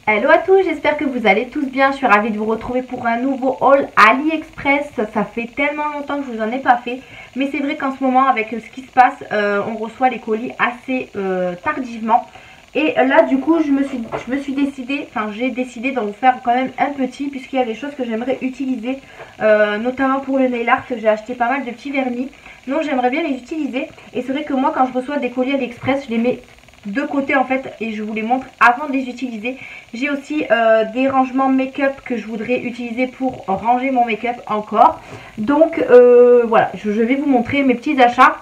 Hello à tous, j'espère que vous allez tous bien. Je suis ravie de vous retrouver pour un nouveau haul AliExpress. Ça fait tellement longtemps que je vous en ai pas fait, mais c'est vrai qu'en ce moment avec ce qui se passe, on reçoit les colis assez tardivement. Et là du coup j'ai décidé d'en vous faire quand même un petit, puisqu'il y a des choses que j'aimerais utiliser, notamment pour le nail art. J'ai acheté pas mal de petits vernis, donc j'aimerais bien les utiliser. Et c'est vrai que moi quand je reçois des colis AliExpress, je les mets de côté en fait et je vous les montre avant de les utiliser. J'ai aussi des rangements make-up que je voudrais utiliser pour ranger mon make-up encore. Donc voilà, je vais vous montrer mes petits achats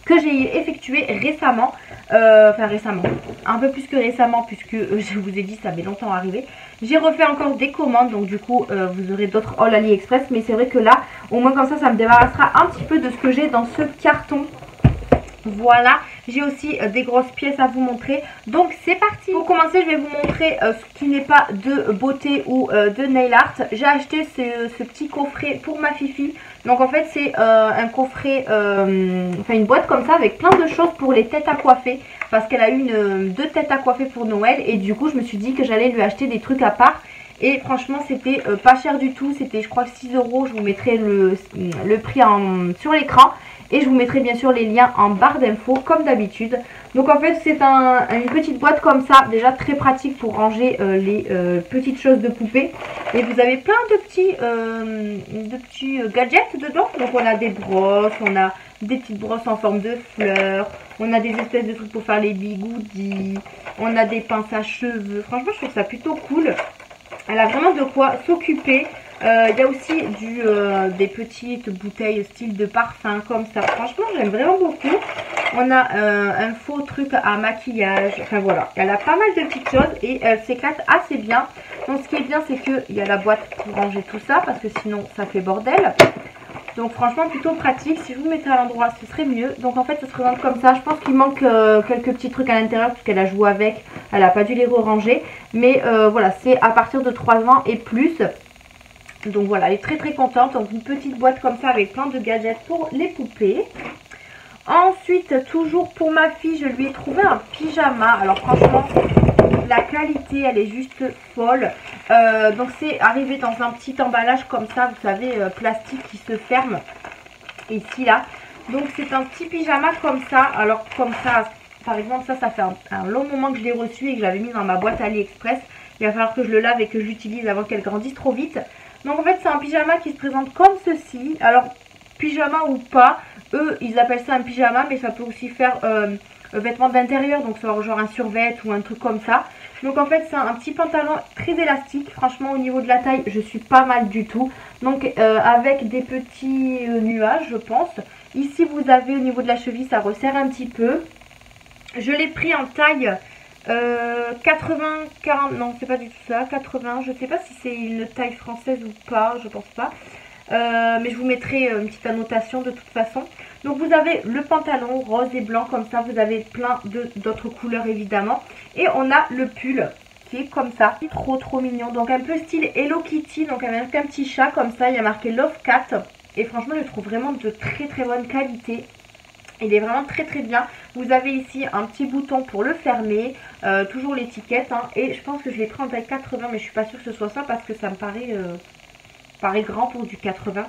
que j'ai effectués récemment. Enfin récemment, un peu plus que récemment, puisque je vous ai dit ça met longtemps à arriver. J'ai refait encore des commandes, donc du coup vous aurez d'autres hauls AliExpress. Mais c'est vrai que là, au moins comme ça me débarrassera un petit peu de ce que j'ai dans ce carton. Voilà, j'ai aussi des grosses pièces à vous montrer. Donc c'est parti. Pour commencer, je vais vous montrer ce qui n'est pas de beauté ou de nail art. J'ai acheté ce petit coffret pour ma fifi. Donc en fait c'est un coffret, enfin une boîte comme ça avec plein de choses pour les têtes à coiffer. Parce qu'elle a eu deux têtes à coiffer pour Noël. Et du coup je me suis dit que j'allais lui acheter des trucs à part. Et franchement c'était pas cher du tout. C'était je crois 6 €. Je vous mettrai le prix sur l'écran. Et je vous mettrai bien sûr les liens en barre d'infos comme d'habitude. Donc en fait c'est une petite boîte comme ça, déjà très pratique pour ranger les petites choses de poupée. Et vous avez plein de petits gadgets dedans. Donc on a des brosses, on a des petites brosses en forme de fleurs, on a des espèces de trucs pour faire les bigoudis, on a des pinces à cheveux. Franchement je trouve ça plutôt cool. Elle a vraiment de quoi s'occuper. Il y a aussi des petites bouteilles style de parfum comme ça. Franchement j'aime vraiment beaucoup. On a un faux truc à maquillage. Enfin voilà, elle a pas mal de petites choses et elle s'éclate assez bien. Donc ce qui est bien c'est qu'il y a la boîte pour ranger tout ça, parce que sinon ça fait bordel. Donc franchement plutôt pratique. Si je vous mettais à l'endroit ce serait mieux. Donc en fait ça se présente comme ça. Je pense qu'il manque quelques petits trucs à l'intérieur parce qu'elle a joué avec. Elle n'a pas dû les ranger. Mais voilà, c'est à partir de 3 ans et plus. Donc voilà, elle est très très contente. Donc une petite boîte comme ça avec plein de gadgets pour les poupées. Ensuite, toujours pour ma fille, je lui ai trouvé un pyjama. Alors franchement, la qualité, elle est juste folle. Donc c'est arrivé dans un petit emballage comme ça, vous savez, plastique qui se ferme. Ici, là. Donc c'est un petit pyjama comme ça. Alors comme ça, par exemple, ça fait un long moment que je l'ai reçu et que j'avais mis dans ma boîte AliExpress. Il va falloir que je le lave et que je l'utilise avant qu'elle grandisse trop vite. Donc en fait, c'est un pyjama qui se présente comme ceci. Alors, pyjama ou pas, eux, ils appellent ça un pyjama, mais ça peut aussi faire vêtements d'intérieur, donc genre un survêt ou un truc comme ça. Donc en fait, c'est un petit pantalon très élastique. Franchement, au niveau de la taille, je suis pas mal du tout. Donc avec des petits nuages, je pense. Ici, vous avez au niveau de la cheville, ça resserre un petit peu. Je l'ai pris en taille 80, 40, non c'est pas du tout ça, 80, je sais pas si c'est une taille française ou pas, je pense pas. Mais je vous mettrai une petite annotation de toute façon. Donc vous avez le pantalon rose et blanc comme ça, vous avez plein d'autres couleurs évidemment. Et on a le pull qui est comme ça, trop mignon. Donc un peu style Hello Kitty, donc avec un petit chat comme ça, il y a marqué Love Cat. Et franchement je le trouve vraiment de très bonne qualité. Il est vraiment très bien. Vous avez ici un petit bouton pour le fermer. Toujours l'étiquette. Hein, et je pense que je l'ai pris en taille 80. Mais je suis pas sûre que ce soit ça. Parce que ça me paraît grand pour du 80.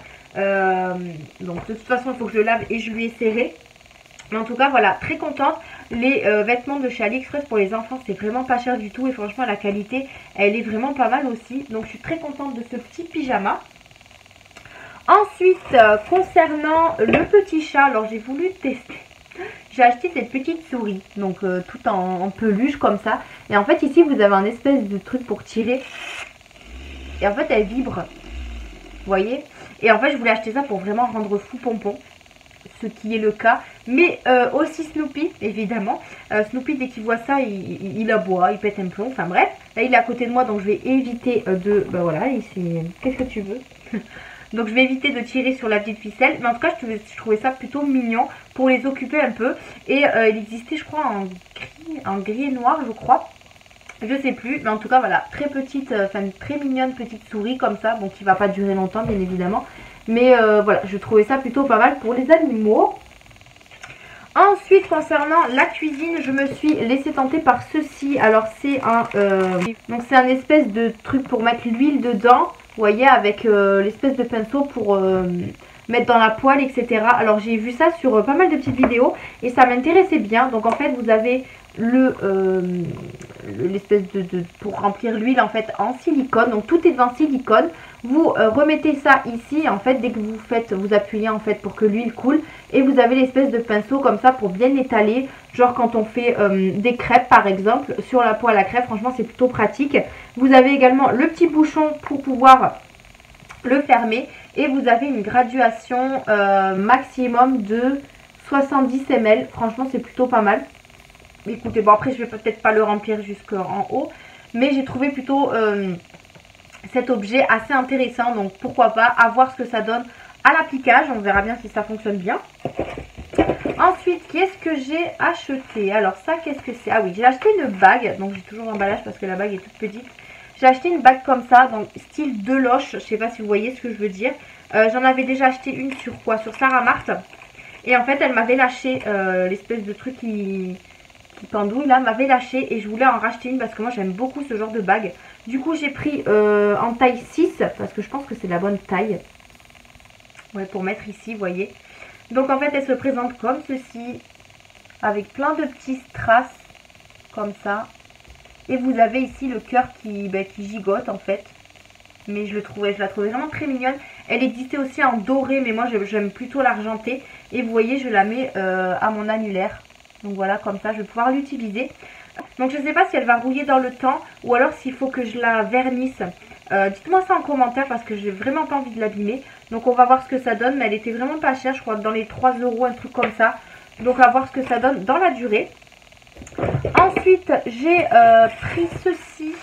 Donc de toute façon il faut que je le lave et je lui ai serré. Mais en tout cas voilà, très contente. Les vêtements de chez AliExpress pour les enfants c'est vraiment pas cher du tout. Et franchement la qualité elle est vraiment pas mal aussi. Donc je suis très contente de ce petit pyjama. Ensuite, concernant le petit chat, alors j'ai voulu tester. J'ai acheté cette petite souris, donc tout en peluche comme ça. Et en fait ici vous avez un espèce de truc pour tirer. Et en fait elle vibre, vous voyez. Et en fait je voulais acheter ça pour vraiment rendre fou Pompon, ce qui est le cas. Mais aussi Snoopy, évidemment. Snoopy dès qu'il voit ça, il aboie, il pète un plomb, enfin bref. Là il est à côté de moi donc je vais éviter ben voilà, ici, qu'est-ce que tu veux? Donc je vais éviter de tirer sur la petite ficelle. Mais en tout cas je trouvais ça plutôt mignon pour les occuper un peu. Et il existait je crois en gris et noir je crois. Je sais plus. Mais en tout cas voilà, très petite, enfin très mignonne petite souris comme ça. Bon qui va pas durer longtemps bien évidemment. Mais voilà, je trouvais ça plutôt pas mal pour les animaux. Ensuite, concernant la cuisine, je me suis laissée tenter par ceci. Alors c'est donc c'est un espèce de truc pour mettre l'huile dedans. Vous voyez, avec l'espèce de pinceau pour mettre dans la poêle, etc. Alors j'ai vu ça sur pas mal de petites vidéos et ça m'intéressait bien. Donc en fait vous avez l'espèce pour remplir l'huile en fait en silicone. Donc tout est en silicone. Vous remettez ça ici en fait dès que vous appuyez en fait pour que l'huile coule et vous avez l'espèce de pinceau comme ça pour bien étaler, genre quand on fait des crêpes par exemple sur la poêle à crêpes. Franchement c'est plutôt pratique. Vous avez également le petit bouchon pour pouvoir le fermer et vous avez une graduation maximum de 70 ml. Franchement c'est plutôt pas mal. Écoutez, bon après je vais peut-être pas le remplir jusqu'en haut, mais j'ai trouvé plutôt cet objet assez intéressant, donc pourquoi pas, à voir ce que ça donne à l'appliquage. On verra bien si ça fonctionne bien. Ensuite, qu'est-ce que j'ai acheté? Alors ça, qu'est-ce que c'est? Ah oui, j'ai acheté une bague, donc j'ai toujours l'emballage parce que la bague est toute petite. J'ai acheté une bague comme ça, dans style Deloche, je sais pas si vous voyez ce que je veux dire. J'en avais déjà acheté une sur quoi? Sur Sarah Mart. Et en fait, elle m'avait lâché l'espèce de truc qui pendouille là, m'avait lâché et je voulais en racheter une parce que moi j'aime beaucoup ce genre de bague. Du coup j'ai pris en taille 6 parce que je pense que c'est la bonne taille. Ouais, pour mettre ici, vous voyez. Donc en fait elle se présente comme ceci, avec plein de petits strass comme ça. Et vous avez ici le cœur qui gigote en fait. Mais je la trouvais vraiment très mignonne. Elle existait aussi en doré, mais moi j'aime plutôt l'argenté. Et vous voyez, je la mets à mon annulaire. Donc voilà, comme ça je vais pouvoir l'utiliser. Donc je ne sais pas si elle va rouiller dans le temps ou alors s'il faut que je la vernisse. Dites-moi ça en commentaire parce que j'ai vraiment pas envie de l'abîmer. Donc on va voir ce que ça donne, mais elle était vraiment pas chère, je crois dans les 3 €, un truc comme ça. Donc on va voir ce que ça donne dans la durée. Ensuite j'ai pris ceci.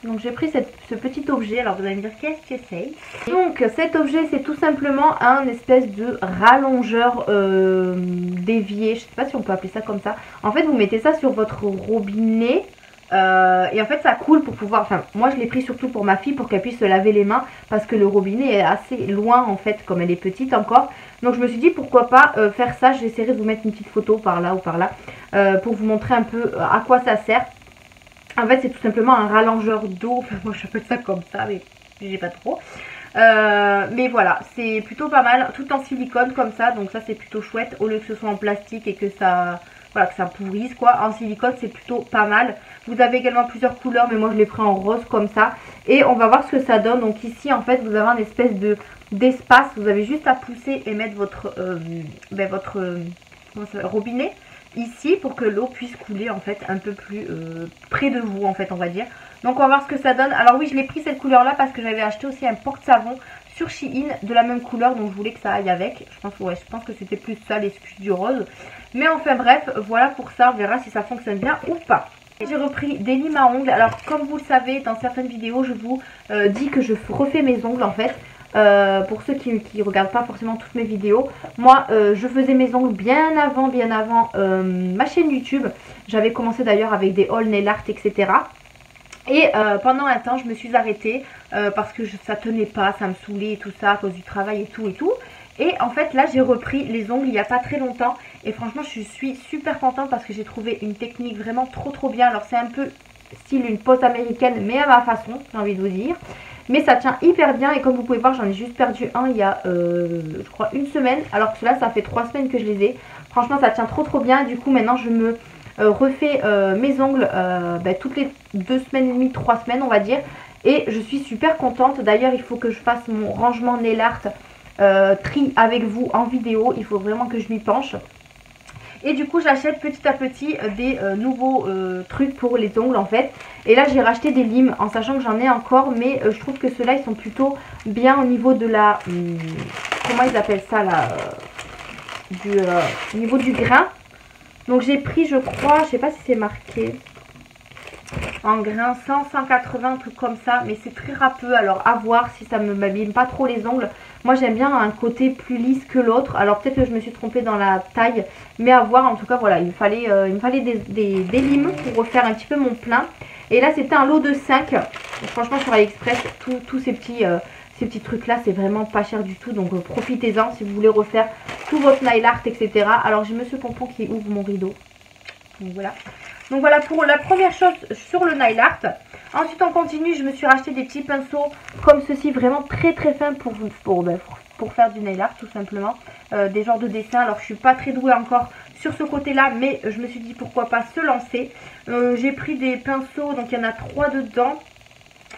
Donc j'ai pris ce petit objet. Alors vous allez me dire qu'est-ce que c'est? Donc cet objet c'est tout simplement un espèce de rallongeur d'évier. Je sais pas si on peut appeler ça comme ça. En fait vous mettez ça sur votre robinet et en fait ça coule pour pouvoir, enfin moi je l'ai pris surtout pour ma fille pour qu'elle puisse se laver les mains parce que le robinet est assez loin en fait comme elle est petite encore. Donc je me suis dit pourquoi pas faire ça. J'essaierai de vous mettre une petite photo par là ou par là pour vous montrer un peu à quoi ça sert. En fait c'est tout simplement un rallongeur d'eau, enfin, moi j'appelle ça comme ça mais j'ai pas trop. Mais voilà, c'est plutôt pas mal, tout en silicone comme ça, donc ça c'est plutôt chouette au lieu que ce soit en plastique et que ça, voilà, que ça pourrisse quoi. En silicone c'est plutôt pas mal. Vous avez également plusieurs couleurs mais moi je l'ai pris en rose comme ça. Et on va voir ce que ça donne. Donc ici en fait vous avez un espèce d'espace, vous avez juste à pousser et mettre votre robinet ici pour que l'eau puisse couler en fait un peu plus près de vous en fait on va dire. Donc on va voir ce que ça donne. Alors oui je l'ai pris cette couleur là parce que j'avais acheté aussi un porte-savon sur Shein de la même couleur, donc je voulais que ça aille avec. Je pense que c'était plus ça l'excuse du rose. Mais enfin bref, voilà pour ça, on verra si ça fonctionne bien ou pas. J'ai repris des limes à ongles. Alors comme vous le savez, dans certaines vidéos je vous dis que je refais mes ongles en fait. Pour ceux qui ne regardent pas forcément toutes mes vidéos, moi je faisais mes ongles bien avant ma chaîne YouTube. J'avais commencé d'ailleurs avec des hauls nail art etc. Et pendant un temps je me suis arrêtée parce que ça tenait pas, ça me saoulait et tout ça à cause du travail et tout. Et en fait là j'ai repris les ongles il n'y a pas très longtemps et franchement je suis super contente parce que j'ai trouvé une technique vraiment trop bien. Alors c'est un peu style une pose américaine mais à ma façon, j'ai envie de vous dire. Mais ça tient hyper bien et comme vous pouvez voir j'en ai juste perdu un il y a je crois une semaine. Alors que là ça fait 3 semaines que je les ai. Franchement ça tient trop bien. Du coup maintenant je me refais mes ongles toutes les 2 semaines et demie, 3 semaines on va dire. Et je suis super contente. D'ailleurs il faut que je fasse mon rangement nail art tri avec vous en vidéo. Il faut vraiment que je m'y penche. Et du coup j'achète petit à petit des nouveaux trucs pour les ongles en fait. Et là j'ai racheté des limes en sachant que j'en ai encore. Mais je trouve que ceux-là ils sont plutôt bien au niveau de la... comment ils appellent ça là au niveau du grain. Donc j'ai pris je crois, je sais pas si c'est marqué en grain 100, 180, un truc comme ça. Mais c'est très râpeux, alors à voir si ça ne m'abîme pas trop les ongles. Moi j'aime bien un côté plus lisse que l'autre. Alors peut-être que je me suis trompée dans la taille, mais à voir. En tout cas voilà, il me fallait des limes pour refaire un petit peu mon plein. Et là c'était un lot de 5. Donc, franchement sur AliExpress, tous ces petits trucs là c'est vraiment pas cher du tout. Donc profitez-en si vous voulez refaire tout votre nail art, etc. Alors j'ai Monsieur Pompon qui ouvre mon rideau. Donc voilà. Donc voilà pour la première chose sur le nail art. Ensuite on continue, je me suis racheté des petits pinceaux comme ceci, vraiment très très fins pour faire du nail art tout simplement. Des genres de dessins. Alors je suis pas très douée encore sur ce côté là, mais je me suis dit pourquoi pas se lancer. J'ai pris des pinceaux, donc il y en a 3 dedans.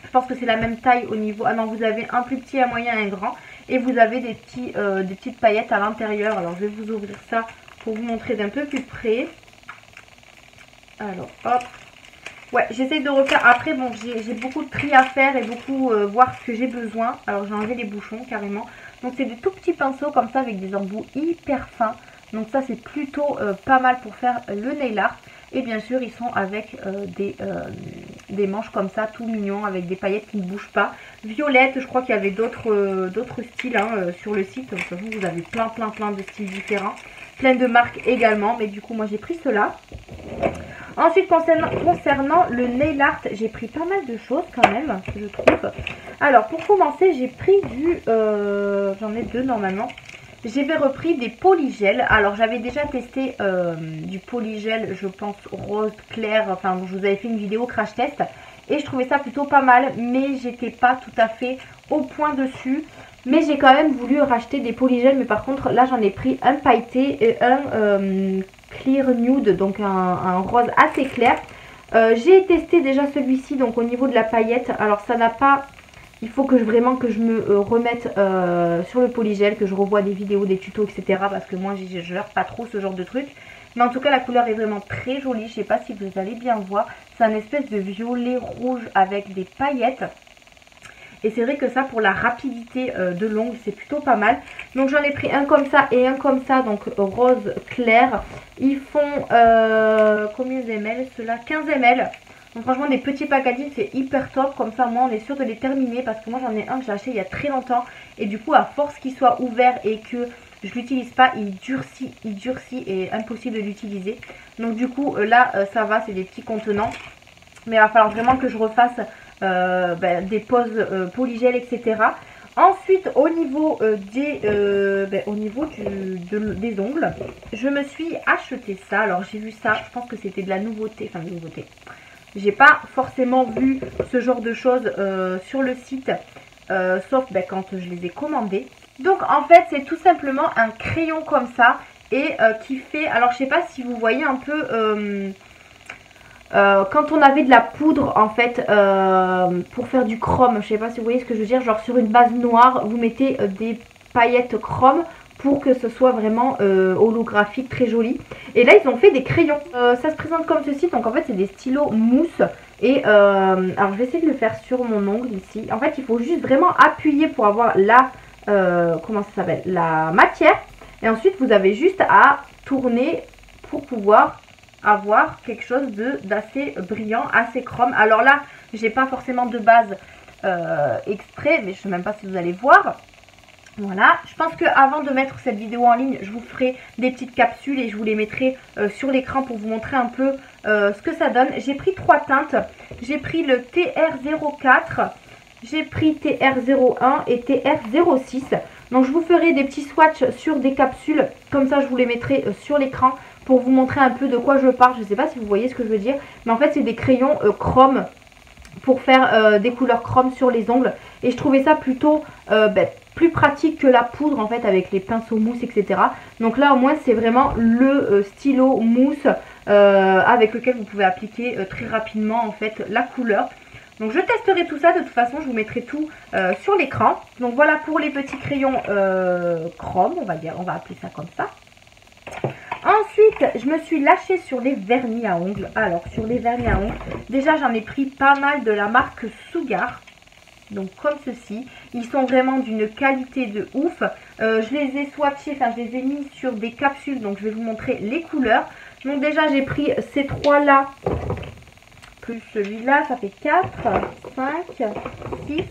Je pense que c'est la même taille au niveau... Ah non, vous avez un plus petit, un moyen et un grand. Et vous avez des petites paillettes à l'intérieur. Alors je vais vous ouvrir ça pour vous montrer d'un peu plus près. Alors hop. Ouais, j'essaye de refaire. Après, bon, j'ai beaucoup de tri à faire et beaucoup voir ce que j'ai besoin. Alors j'ai enlevé les bouchons carrément. Donc c'est des tout petits pinceaux comme ça avec des embouts hyper fins. Donc ça c'est plutôt pas mal pour faire le nail art. Et bien sûr ils sont avec des manches comme ça tout mignons avec des paillettes qui ne bougent pas. Violette, je crois qu'il y avait d'autres styles hein, sur le site. De toute façon vous avez plein de styles différents. Plein de marques également. Mais du coup moi j'ai pris cela. Ensuite concernant le nail art, j'ai pris pas mal de choses quand même, je trouve. Alors pour commencer j'ai pris j'en ai 2 normalement. J'avais repris des polygels. Alors j'avais déjà testé du polygel, je pense rose clair. Enfin je vous avais fait une vidéo crash test. Et je trouvais ça plutôt pas mal. Mais j'étais pas tout à fait au point dessus. Mais j'ai quand même voulu racheter des polygels. Mais par contre là j'en ai pris un pailleté et un clear nude. Donc un rose assez clair. J'ai testé déjà celui-ci donc au niveau de la paillette. Alors ça n'a pas... Il faut que vraiment que je me remette sur le polygel, que je revoie des vidéos, des tutos, etc. Parce que moi, je gère pas trop ce genre de truc. Mais en tout cas, la couleur est vraiment très jolie. Je sais pas si vous allez bien voir. C'est un espèce de violet rouge avec des paillettes. Et c'est vrai que ça, pour la rapidité de l'ongle, c'est plutôt pas mal. Donc j'en ai pris un comme ça et un comme ça, donc rose clair. Ils font combien de ml ceux-là? 15 ml. Donc franchement des petits packaging c'est hyper top, comme ça moi on est sûr de les terminer parce que moi j'en ai un que j'ai acheté il y a très longtemps et du coup à force qu'il soit ouvert et que je l'utilise pas, il durcit et impossible de l'utiliser. Donc du coup là ça va, c'est des petits contenants, mais il va falloir vraiment que je refasse des poses polygel etc. Ensuite au niveau des ongles, je me suis acheté ça. Alors j'ai vu ça, je pense que c'était de la nouveauté, enfin de nouveauté. J'ai pas forcément vu ce genre de choses sur le site, sauf quand je les ai commandés. Donc en fait c'est tout simplement un crayon comme ça et qui fait, alors je sais pas si vous voyez un peu quand on avait de la poudre en fait pour faire du chrome, je sais pas si vous voyez ce que je veux dire, genre sur une base noire vous mettez des paillettes chrome pour que ce soit vraiment holographique, très joli. Et là ils ont fait des crayons, ça se présente comme ceci, donc en fait c'est des stylos mousse. Et alors je vais essayer de le faire sur mon ongle ici. En fait il faut juste vraiment appuyer pour avoir la, comment ça s'appelle, la matière. Et ensuite vous avez juste à tourner pour pouvoir avoir quelque chose d'assez brillant, assez chrome. Alors là j'ai pas forcément de base exprès, mais je sais même pas si vous allez voir. Voilà, je pense qu'avant de mettre cette vidéo en ligne, je vous ferai des petites capsules et je vous les mettrai sur l'écran pour vous montrer un peu ce que ça donne. J'ai pris 3 teintes, j'ai pris le TR04, j'ai pris TR01 et TR06. Donc je vous ferai des petits swatchs sur des capsules, comme ça je vous les mettrai sur l'écran pour vous montrer un peu de quoi je parle. Je ne sais pas si vous voyez ce que je veux dire, mais en fait c'est des crayons chrome pour faire des couleurs chrome sur les ongles. Et je trouvais ça plutôt plus pratique que la poudre en fait avec les pinceaux mousse etc. Donc là au moins c'est vraiment le stylo mousse avec lequel vous pouvez appliquer très rapidement en fait la couleur. Donc je testerai tout ça, de toute façon je vous mettrai tout sur l'écran. Donc voilà pour les petits crayons chrome, on va appeler ça comme ça. Ensuite je me suis lâchée sur les vernis à ongles. Alors sur les vernis à ongles, déjà j'en ai pris pas mal de la marque Sugar. Donc comme ceci, ils sont vraiment d'une qualité de ouf. Je les ai swatchés, enfin je les ai mis sur des capsules, donc je vais vous montrer les couleurs. Donc déjà j'ai pris ces 3 là, plus celui-là, ça fait 4, 5, 6.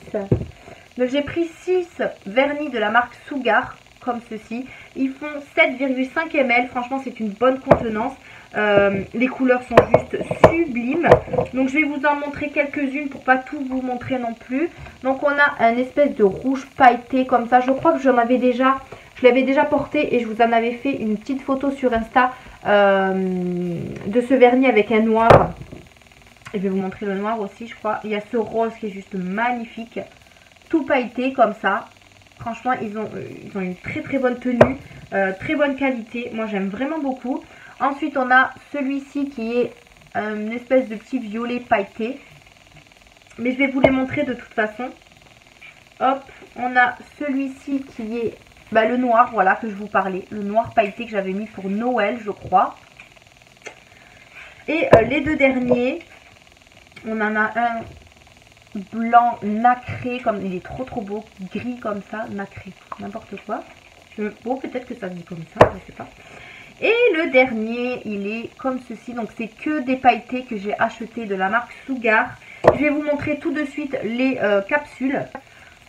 Donc j'ai pris 6 vernis de la marque Sugar, comme ceci. Ils font 7,5 ml, franchement c'est une bonne contenance. Les couleurs sont juste sublimes. Donc je vais vous en montrer quelques-unes pour pas tout vous montrer non plus. Donc on a un espèce de rouge pailleté comme ça. Je crois que j'en avais déjà Je l'avais déjà porté et je vous en avais fait une petite photo sur Insta de ce vernis avec un noir. Et je vais vous montrer le noir aussi, je crois. Il y a ce rose qui est juste magnifique. Tout pailleté comme ça. Franchement, ils ont une très très bonne tenue. Très bonne qualité. Moi, j'aime vraiment beaucoup. Ensuite, on a celui-ci qui est une espèce de petit violet pailleté. Mais je vais vous les montrer de toute façon. Hop, on a celui-ci qui est le noir, voilà, que je vous parlais. Le noir pailleté que j'avais mis pour Noël, je crois. Et les deux derniers... On en a un blanc nacré, comme il est trop trop beau, gris comme ça, nacré, n'importe quoi. Bon, peut-être que ça se dit comme ça, je sais pas. Et le dernier, il est comme ceci, donc c'est que des pailletés que j'ai acheté de la marque Sugar. Je vais vous montrer tout de suite les capsules.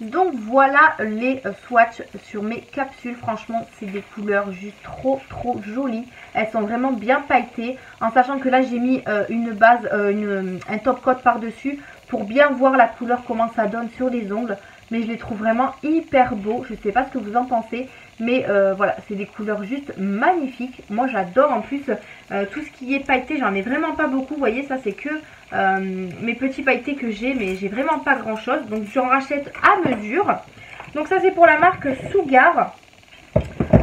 Donc voilà les swatchs sur mes capsules. Franchement, c'est des couleurs juste trop trop jolies. Elles sont vraiment bien pailletées. En sachant que là, j'ai mis une base, un top coat par-dessus pour bien voir la couleur, comment ça donne sur les ongles. Mais je les trouve vraiment hyper beaux. Je ne sais pas ce que vous en pensez. Mais voilà, c'est des couleurs juste magnifiques. Moi, j'adore en plus tout ce qui est pailleté. J'en ai vraiment pas beaucoup. Vous voyez, ça c'est que mes petits pailletés que j'ai. Mais j'ai vraiment pas grand chose. Donc, j'en rachète à mesure. Donc, ça c'est pour la marque Sugar.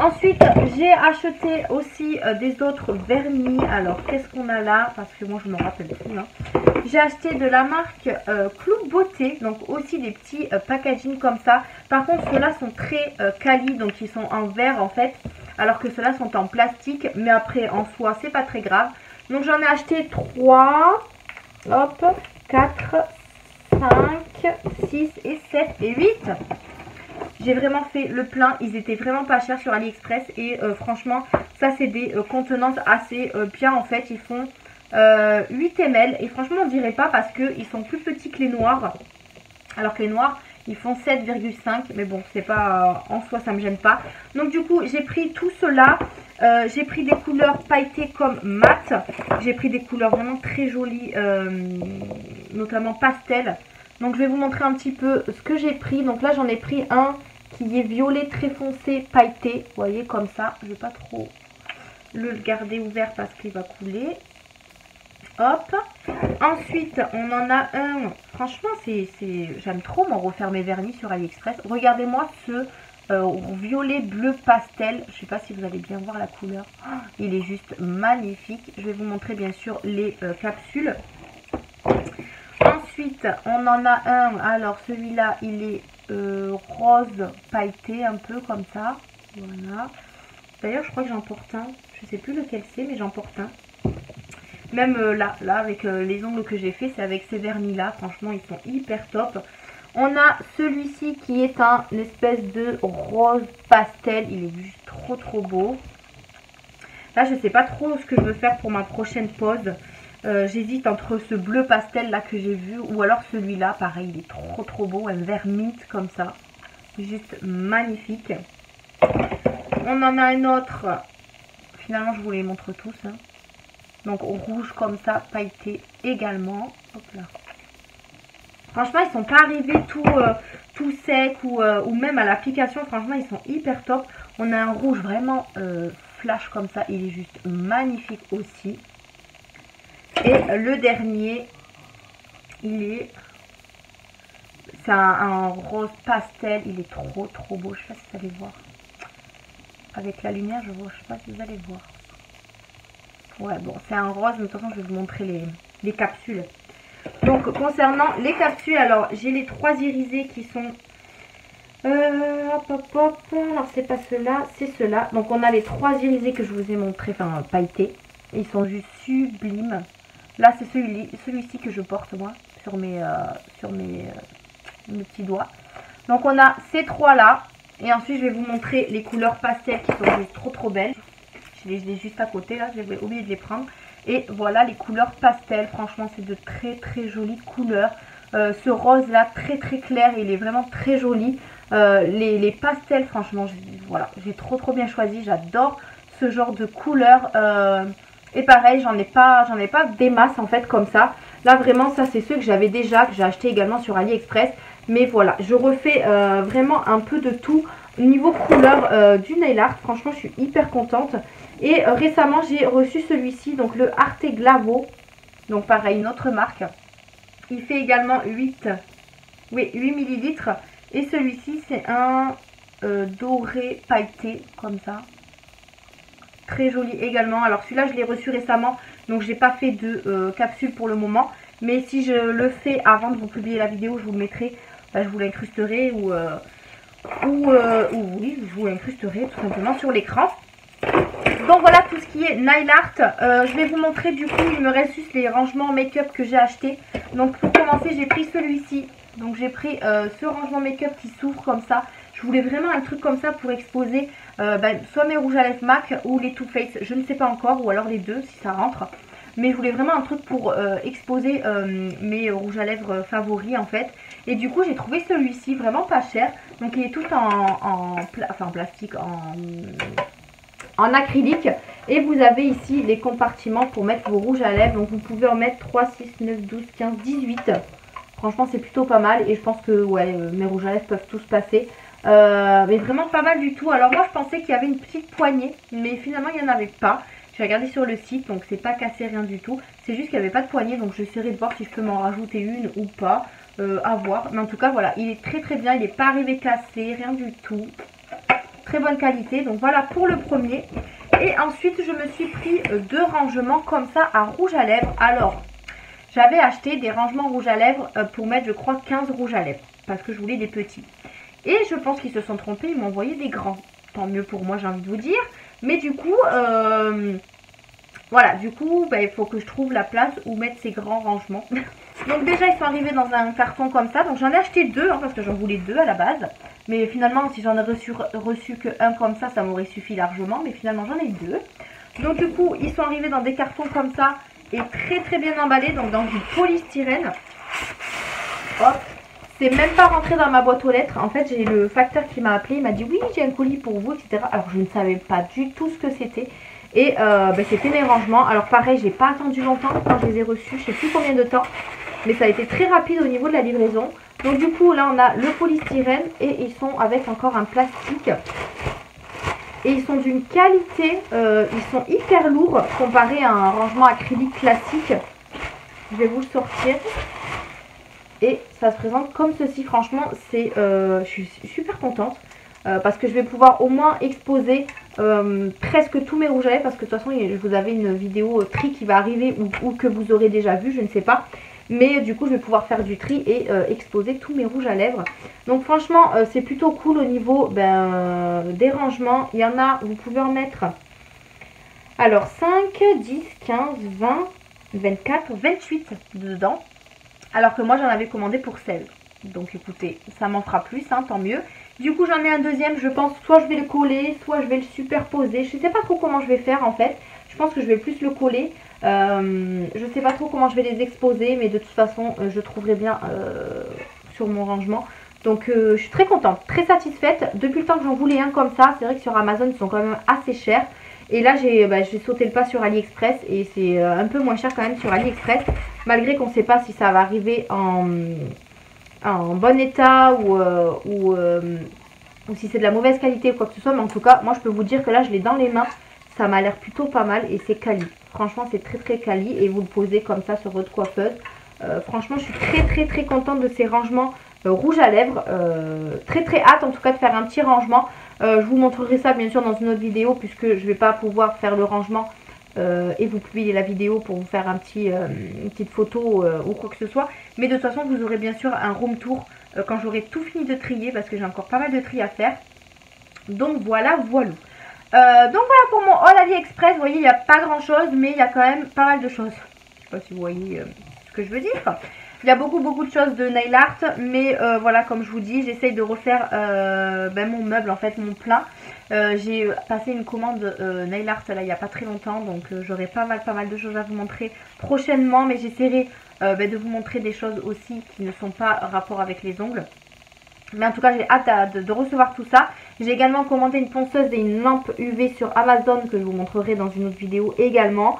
Ensuite, j'ai acheté aussi des autres vernis. Alors, qu'est-ce qu'on a là? Parce que moi, je me rappelle plus. Hein. J'ai acheté de la marque Clou Beauté. Donc, aussi des petits packaging comme ça. Par contre, ceux-là sont très quali. Donc, ils sont en verre, en fait. Alors que ceux-là sont en plastique. Mais après, en soi, c'est pas très grave. Donc, j'en ai acheté 3. Hop, 4, 5, 6 et 7 et 8. J'ai vraiment fait le plein, ils étaient vraiment pas chers sur AliExpress et franchement ça c'est des contenances assez bien en fait. Ils font 8 ml et franchement on dirait pas parce qu'ils sont plus petits que les noirs. Alors que les noirs ils font 7,5 mais bon c'est pas en soi ça me gêne pas. Donc du coup j'ai pris tout cela. J'ai pris des couleurs pailletées comme mat. J'ai pris des couleurs vraiment très jolies notamment pastel. Donc je vais vous montrer un petit peu ce que j'ai pris. Donc là j'en ai pris un qui est violet très foncé pailleté. Vous voyez comme ça. Je ne vais pas trop le garder ouvert parce qu'il va couler. Hop. Ensuite on en a un. Franchement j'aime trop m'en refaire mes vernis sur AliExpress. Regardez-moi ce violet bleu pastel. Je ne sais pas si vous allez bien voir la couleur. Oh, il est juste magnifique. Je vais vous montrer bien sûr les capsules. Ensuite, on en a un. Alors, celui-là, il est rose pailleté, un peu comme ça. Voilà. D'ailleurs, je crois que j'en porte un. Je sais plus lequel c'est, mais j'en porte un. Même là, avec les ongles que j'ai fait, c'est avec ces vernis-là. Franchement, ils sont hyper top. On a celui-ci qui est une espèce de rose pastel. Il est juste trop, trop beau. Là, je sais pas trop ce que je veux faire pour ma prochaine pause. J'hésite entre ce bleu pastel là que j'ai vu ou alors celui-là, pareil, il est trop trop beau, un vert mint comme ça, juste magnifique. On en a un autre, finalement je vous les montre tous, hein. Donc rouge comme ça, pailleté également. Hop là. Franchement ils sont pas arrivés tout secs ou même à l'application, franchement ils sont hyper top. On a un rouge vraiment flash comme ça, il est juste magnifique aussi. Et le dernier, c'est un rose pastel, il est trop trop beau. Je sais pas si vous allez voir. Avec la lumière, je sais pas si vous allez voir. Ouais, bon, c'est un rose, mais de toute façon, je vais vous montrer les capsules. Donc, concernant les capsules, alors, j'ai les 3 irisés qui sont... hop, hop, hop. Alors, c'est pas ceux-là, c'est ceux-là. Donc, on a les 3 irisés que je vous ai montrés, enfin, pailletés. Ils sont juste sublimes. Là, c'est celui-ci que je porte, moi, sur mes petits doigts. Donc, on a ces 3-là. Et ensuite, je vais vous montrer les couleurs pastel qui sont juste trop, trop belles. Je les ai juste à côté, là. J'avais oublié de les prendre. Et voilà, les couleurs pastel. Franchement, c'est de très, très jolies couleurs. Ce rose-là, très, très clair. Il est vraiment très joli. Les pastels, franchement, voilà, j'ai trop, trop bien choisi. J'adore ce genre de couleurs. Et pareil, j'en ai pas des masses en fait comme ça. Là vraiment ça c'est ceux que j'avais déjà, que j'ai acheté également sur AliExpress. Mais voilà, je refais vraiment un peu de tout niveau couleur du nail art. Franchement je suis hyper contente. Et récemment j'ai reçu celui-ci, donc le Arte Glavo. Donc pareil, une autre marque. Il fait également 8 millilitres. Et celui-ci c'est un doré pailleté comme ça. Très joli également. Alors celui-là je l'ai reçu récemment, donc j'ai pas fait de capsule pour le moment. Mais si je le fais avant de vous publier la vidéo, je vous le mettrai, je vous l'incrusterai ou oui, je vous l'incrusterai tout simplement sur l'écran. Donc voilà tout ce qui est nail art. Je vais vous montrer du coup, il me reste juste les rangements make-up que j'ai acheté. Donc pour commencer j'ai pris celui-ci. Donc j'ai pris ce rangement make-up qui s'ouvre comme ça. Je voulais vraiment un truc comme ça pour exposer soit mes rouges à lèvres MAC ou les Too Faced. Je ne sais pas encore, ou alors les deux si ça rentre. Mais je voulais vraiment un truc pour exposer mes rouges à lèvres favoris en fait. Et du coup j'ai trouvé celui-ci vraiment pas cher. Donc il est tout en plastique, en acrylique. Et vous avez ici les compartiments pour mettre vos rouges à lèvres. Donc vous pouvez en mettre 3, 6, 9, 12, 15, 18. Franchement c'est plutôt pas mal. Et je pense que ouais, mes rouges à lèvres peuvent tous passer. Mais vraiment pas mal du tout. Alors moi je pensais qu'il y avait une petite poignée, mais finalement il n'y en avait pas. J'ai regardé sur le site, donc c'est pas cassé, rien du tout. C'est juste qu'il n'y avait pas de poignée, donc j'essaierai de voir si je peux m'en rajouter une ou pas. À voir. Mais en tout cas voilà, il est très très bien. Il n'est pas arrivé cassé, rien du tout. Très bonne qualité. Donc voilà pour le premier. Et ensuite je me suis pris deux rangements comme ça à rouge à lèvres. Alors j'avais acheté des rangements rouge à lèvres pour mettre je crois 15 rouges à lèvres. Parce que je voulais des petits. Et je pense qu'ils se sont trompés, ils m'ont envoyé des grands. Tant mieux pour moi j'ai envie de vous dire. Mais du coup, voilà, du coup, il faut que je trouve la place où mettre ces grands rangements. Donc déjà, ils sont arrivés dans un carton comme ça. Donc j'en ai acheté deux, parce que j'en voulais deux à la base. Mais finalement, si j'en ai reçu que un comme ça m'aurait suffi largement. Mais finalement, j'en ai deux. Donc du coup, ils sont arrivés dans des cartons comme ça. Et très très bien emballés, donc dans du polystyrène. Hop. C'est même pas rentré dans ma boîte aux lettres. En fait, j'ai le facteur qui m'a appelé. Il m'a dit oui, j'ai un colis pour vous, etc. Alors, je ne savais pas du tout ce que c'était. Et c'était mes rangements. Alors, pareil, j'ai pas attendu longtemps quand je les ai reçus. Je sais plus combien de temps. Mais ça a été très rapide au niveau de la livraison. Donc, du coup, là, on a le polystyrène. Et ils sont avec encore un plastique. Et ils sont d'une qualité. Ils sont hyper lourds comparé à un rangement acrylique classique. Je vais vous le sortir. Et ça se présente comme ceci. Franchement, je suis super contente. Parce que je vais pouvoir au moins exposer presque tous mes rouges à lèvres. Parce que de toute façon, vous avez une vidéo tri qui va arriver ou que vous aurez déjà vu, je ne sais pas. Mais du coup, je vais pouvoir faire du tri et exposer tous mes rouges à lèvres. Donc franchement, c'est plutôt cool au niveau des rangements. Il y en a, vous pouvez en mettre alors 5, 10, 15, 20, 24, 28 dedans. Alors que moi j'en avais commandé pour 16. Donc écoutez, ça m'en fera plus, tant mieux. Du coup j'en ai un deuxième, je pense, soit je vais le coller, soit je vais le superposer. Je ne sais pas trop comment je vais faire en fait. Je pense que je vais plus le coller. Je ne sais pas trop comment je vais les exposer, mais de toute façon je trouverai bien sur mon rangement. Donc je suis très contente, très satisfaite. Depuis le temps que j'en voulais un comme ça, c'est vrai que sur Amazon ils sont quand même assez chers. Et là j'ai sauté le pas sur AliExpress et c'est un peu moins cher quand même sur AliExpress. Malgré qu'on ne sait pas si ça va arriver en bon état ou si c'est de la mauvaise qualité ou quoi que ce soit. Mais en tout cas, moi je peux vous dire que là je l'ai dans les mains. Ça m'a l'air plutôt pas mal et c'est quali. Franchement c'est très très quali et vous le posez comme ça sur votre coiffeuse. Franchement je suis très très très contente de ces rangements rouge à lèvres. Très très hâte en tout cas de faire un petit rangement. Je vous montrerai ça bien sûr dans une autre vidéo puisque je ne vais pas pouvoir faire le rangement et vous publier la vidéo pour vous faire une petite photo ou quoi que ce soit. Mais de toute façon vous aurez bien sûr un room tour quand j'aurai tout fini de trier parce que j'ai encore pas mal de tri à faire. Donc voilà. Donc voilà pour mon haul AliExpress. Vous voyez il n'y a pas grand chose mais il y a quand même pas mal de choses. Je sais pas si vous voyez ce que je veux dire. Il y a beaucoup de choses de nail art, mais voilà, comme je vous dis, j'essaye de refaire mon meuble, en fait, mon plat. J'ai passé une commande nail art là il n'y a pas très longtemps, donc j'aurai pas mal de choses à vous montrer prochainement, mais j'essaierai de vous montrer des choses aussi qui ne sont pas rapport avec les ongles. Mais en tout cas, j'ai hâte de recevoir tout ça. J'ai également commandé une ponceuse et une lampe UV sur Amazon que je vous montrerai dans une autre vidéo également.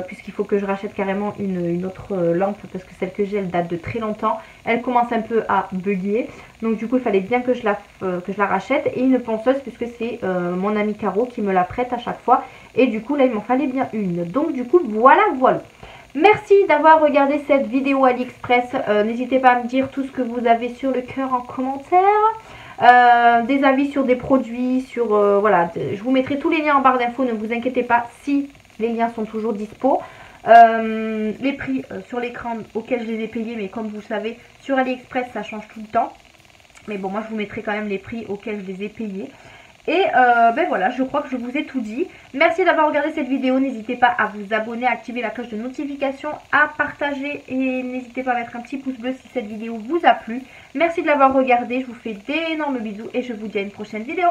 puisqu'il faut que je rachète carrément une autre lampe parce que celle que j'ai elle date de très longtemps. Elle commence un peu à bugger, donc du coup il fallait bien que je la rachète, et une ponceuse puisque c'est mon ami Caro qui me la prête à chaque fois, et du coup là il m'en fallait bien une, donc du coup voilà. Merci d'avoir regardé cette vidéo AliExpress. N'hésitez pas à me dire tout ce que vous avez sur le cœur en commentaire. Des avis sur des produits, sur voilà, je vous mettrai tous les liens en barre d'infos, ne vous inquiétez pas si les liens sont toujours dispo. Les prix sur l'écran auxquels je les ai payés, mais comme vous le savez, sur AliExpress ça change tout le temps. Mais bon, moi je vous mettrai quand même les prix auxquels je les ai payés. Et ben voilà, je crois que je vous ai tout dit. Merci d'avoir regardé cette vidéo. N'hésitez pas à vous abonner, à activer la cloche de notification, à partager. Et n'hésitez pas à mettre un petit pouce bleu si cette vidéo vous a plu. Merci de l'avoir regardée. Je vous fais d'énormes bisous et je vous dis à une prochaine vidéo.